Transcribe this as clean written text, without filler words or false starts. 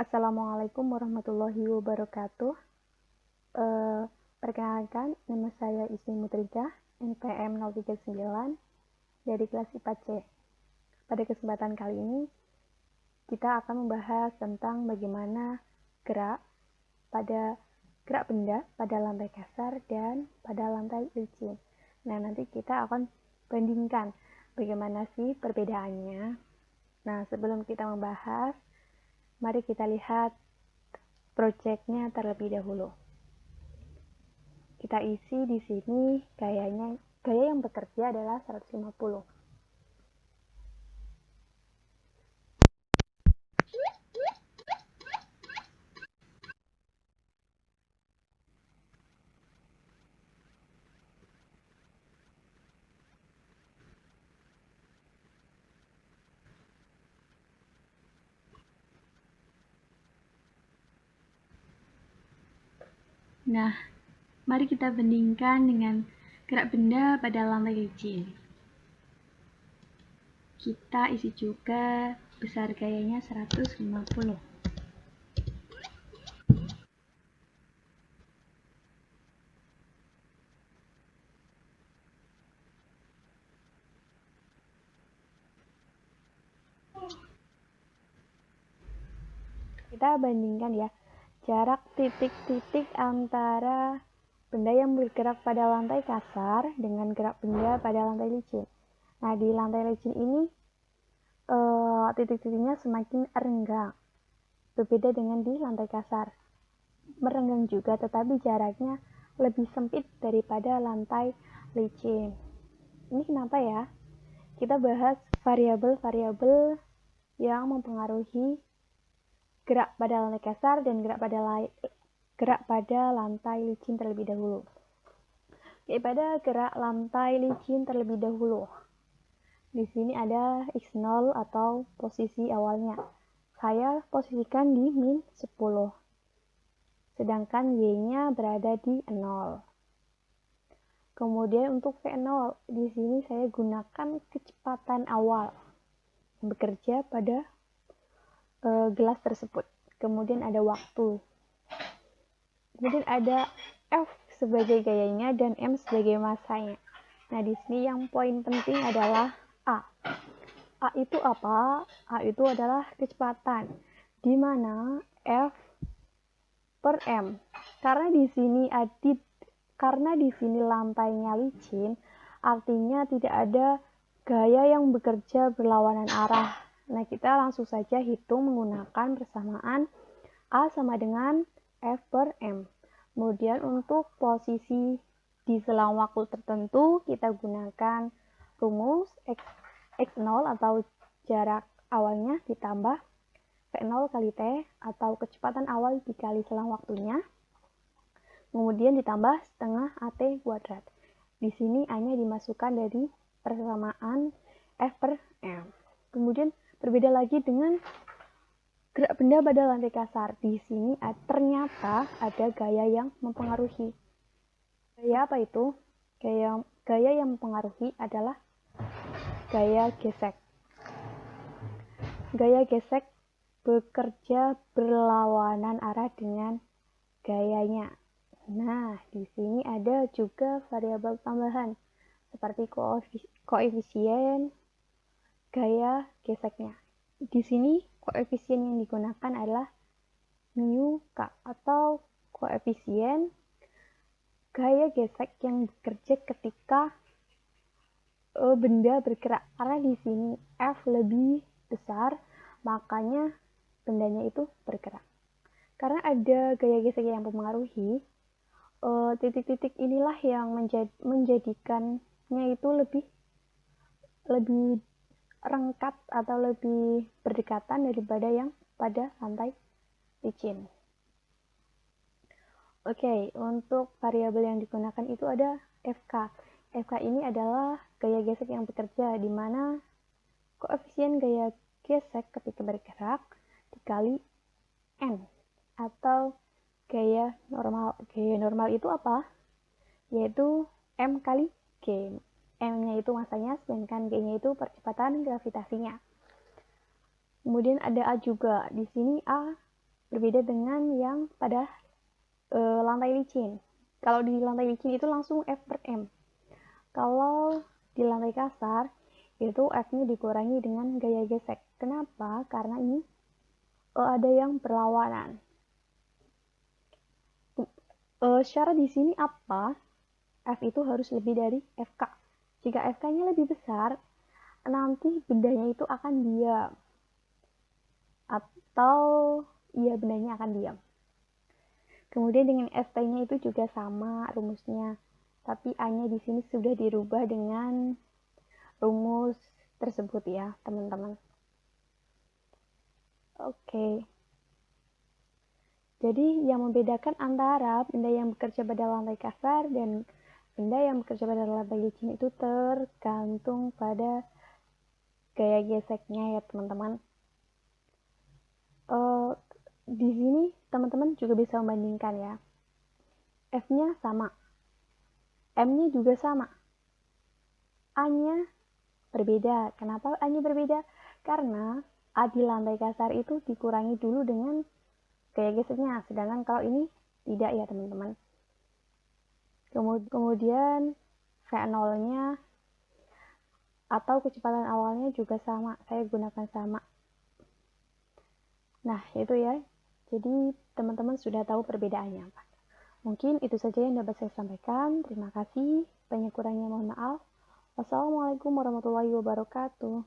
Assalamualaikum warahmatullahi wabarakatuh. Perkenalkan, nama saya Ismi Mutrika, NPM 039 dari kelas IPA C. Pada kesempatan kali ini, kita akan membahas tentang bagaimana gerak benda pada lantai kasar dan pada lantai licin. Nah, nanti kita akan bandingkan bagaimana sih perbedaannya. Nah, sebelum kita membahas, mari kita lihat proyeknya terlebih dahulu. Kita isi di sini gaya yang bekerja adalah 150. Nah, mari kita bandingkan dengan gerak benda pada lantai licin. Kita isi juga besar gayanya 150. Kita bandingkan ya, jarak titik-titik antara benda yang bergerak pada lantai kasar dengan gerak benda pada lantai licin. Nah, di lantai licin ini titik-titiknya semakin renggang, berbeda dengan di lantai kasar. Merenggang juga, tetapi jaraknya lebih sempit daripada lantai licin. Ini kenapa ya? Kita bahas variabel-variabel yang mempengaruhi gerak pada lantai kasar dan gerak pada lantai licin terlebih dahulu. Pada gerak lantai licin terlebih dahulu. Di sini ada x0 atau posisi awalnya. Saya posisikan di min 10. Sedangkan y-nya berada di 0. Kemudian untuk V0, di sini saya gunakan kecepatan awal yang bekerja pada gelas tersebut. Kemudian ada waktu. Kemudian ada F sebagai gayanya dan M sebagai masanya. Nah, di sini yang poin penting adalah A. A itu apa? A itu adalah kecepatan, di mana F per M. Karena di sini lantainya licin, artinya tidak ada gaya yang bekerja berlawanan arah. Nah, kita langsung saja hitung menggunakan persamaan A sama dengan F per M. Kemudian untuk posisi di selang waktu tertentu, kita gunakan rumus X0 atau jarak awalnya ditambah V0 kali T atau kecepatan awal dikali selang waktunya. Kemudian ditambah setengah AT kuadrat. Di sini A-nya dimasukkan dari persamaan F per M. Kemudian berbeda lagi dengan gerak benda pada lantai kasar. Di sini ternyata ada gaya yang mempengaruhi. Gaya apa itu? Gaya yang mempengaruhi adalah gaya gesek. Gaya gesek bekerja berlawanan arah dengan gayanya. Nah, di sini ada juga variabel tambahan seperti koefisien gaya geseknya. Di sini koefisien yang digunakan adalah mu k atau koefisien gaya gesek yang bekerja ketika benda bergerak. Karena di sini F lebih besar, makanya bendanya itu bergerak. Karena ada gaya gesek yang mempengaruhi, titik-titik inilah yang menjadikannya itu lebih rengkat atau lebih berdekatan daripada yang pada lantai licin. Oke, untuk variabel yang digunakan itu ada FK. FK ini adalah gaya gesek yang bekerja, di mana koefisien gaya gesek ketika bergerak dikali N atau gaya normal. Gaya normal itu apa? Yaitu M kali G. M-nya itu masanya, sedangkan G-nya itu percepatan gravitasinya. Kemudian ada A juga. Di sini A berbeda dengan yang pada lantai licin. Kalau di lantai licin itu langsung F per M. Kalau di lantai kasar itu F-nya dikurangi dengan gaya gesek. Kenapa? Karena ini ada yang berlawanan. Syarat di sini apa? F itu harus lebih dari FK. Jika FK-nya lebih besar, nanti bendanya itu akan diam. Atau ya bendanya akan diam. Kemudian dengan ST-nya itu juga sama rumusnya. Tapi A-nya di sini sudah dirubah dengan rumus tersebut ya, teman-teman. Oke. Jadi yang membedakan antara benda yang bekerja pada lantai kasar dan benda yang bekerja pada lantai licin itu tergantung pada gaya geseknya ya teman-teman. Di sini teman-teman juga bisa membandingkan ya. F-nya sama, M-nya juga sama, A-nya berbeda. Kenapa A-nya berbeda? Karena A di lantai kasar itu dikurangi dulu dengan gaya geseknya, sedangkan kalau ini tidak ya teman-teman. Kemudian V0-nya atau kecepatan awalnya juga sama, saya gunakan sama. Nah itu ya, jadi teman-teman sudah tahu perbedaannya apa. Mungkin itu saja yang dapat saya sampaikan. Terima kasih, banyak kurangnya mohon maaf. Wassalamualaikum warahmatullahi wabarakatuh.